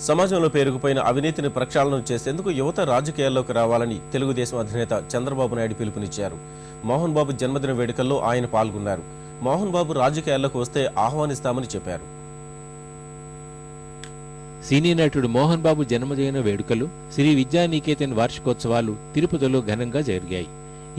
సమాజంలో పేరుకుపోయిన అవినీతిని ప్రక్షాళన చేసేందుకు యువత రాజకీయాల్లోకి రావాలని తెలుగుదేశం అధినేత చంద్రబాబు నాయుడు పిలుపునిచ్చారు. మోహన్ బాబు జన్మదిన వేడుకల్లో ఆయన పాల్గొన్నారు. మోహన్ బాబు రాజకీయాల్లోకి వస్తే ఆహ్వానిస్తామని చెప్పారు. సినీ నటుడు మోహన్ బాబు జన్మదిన వేడుకలు, శ్రీ విద్యానికేతన్ వార్షికోత్సవాలు తిరుపతిలో ఘనంగా జరిగాయి.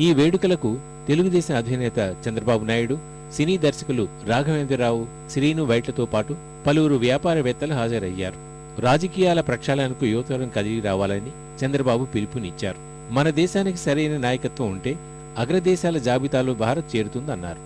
ఈ వేడుకలకు తెలుగుదేశం అధినేత చంద్రబాబు నాయుడు, సినీ దర్శకులు రాఘవేంద్రరావు, శ్రీను వైట్లతో పాటు పలువురు వ్యాపారవేత్తలు హాజరయ్యారు. రాజకీయాల ప్రక్షాళనకు యువతరం కదిలి రావాలని చంద్రబాబు పిలుపునిచ్చారు. మన దేశానికి సరైన నాయకత్వం ఉంటే అగ్రదేశాల జాబితాలో భారత్ చేరుతుందన్నారు.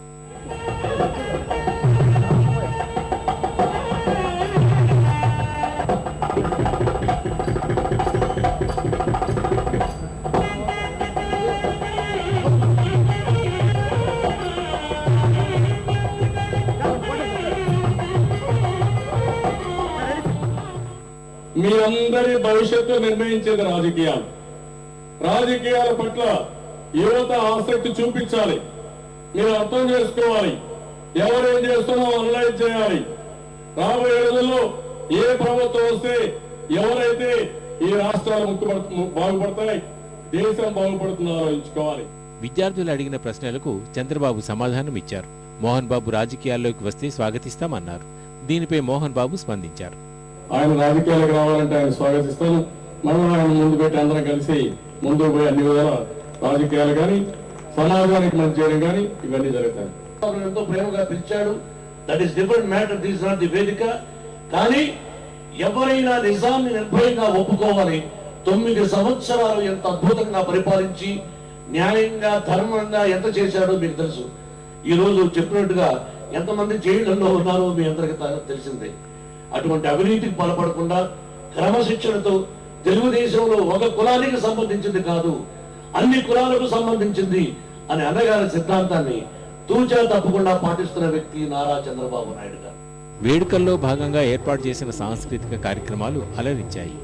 మీ అందరి భవిష్యత్తు నిర్ణయించేది రాజకీయాలు. రాజకీయాల పట్ల యువత ఆసక్తి చూపించాలి. మీరు అర్థం చేసుకోవాలి. ఎవరేం చేస్తున్నారో అనలైజ్ చేయాలి. రాబోయే రోజుల్లో ఏ ప్రభుత్వం వస్తే ఎవరైతే ఈ రాష్ట్రాలు బాగుపడతాయి, దేశం బాగుపడుతుందో ఆలోచించుకోవాలి. విద్యార్థులు అడిగిన ప్రశ్నలకు చంద్రబాబు సమాధానం ఇచ్చారు. మోహన్ బాబు రాజకీయాల్లోకి వస్తే స్వాగతిస్తామన్నారు. దీనిపై మోహన్ బాబు స్పందించారు. ఆయన రాజకీయాలకు రావాలంటే ఆయన స్వాగతిస్తాను. మనం ఆయన ముందు పెట్టి అందరం కలిసి ముందుకు పోయి అన్ని విధాల రాజకీయాలు కానీ సమాజానికి మంచి చేయడం కానీ ఇవన్నీ జరుగుతాయి. ఎంతో ప్రేమగా పిలిచాడు. That is different matter. This not the వేదిక. కానీ ఎవరైనా నిజాన్ని నిర్భయంగా ఒప్పుకోవాలి. 9 సంవత్సరాలు ఎంత అద్భుతంగా పరిపాలించి న్యాయంగా ధర్మంగా ఎంత చేశాడో మీకు తెలుసు. ఈ రోజు చెప్పినట్టుగా ఎంతమంది జైళ్లలో ఉన్నారో మీ అందరికీ తెలిసిందే. అటువంటి అవినీతికి పాల్పడకుండా క్రమశిక్షణతో తెలుగుదేశంలో ఒక కులానికి సంబంధించింది కాదు, అన్ని కులాలకు సంబంధించింది అని అన్నగారి సిద్ధాంతాన్ని తూచా తప్పకుండా పాటిస్తున్న వ్యక్తి నారా చంద్రబాబు నాయుడు గారు. వేడుకల్లో భాగంగా ఏర్పాటు చేసిన సాంస్కృతిక కార్యక్రమాలు అలరించాయి.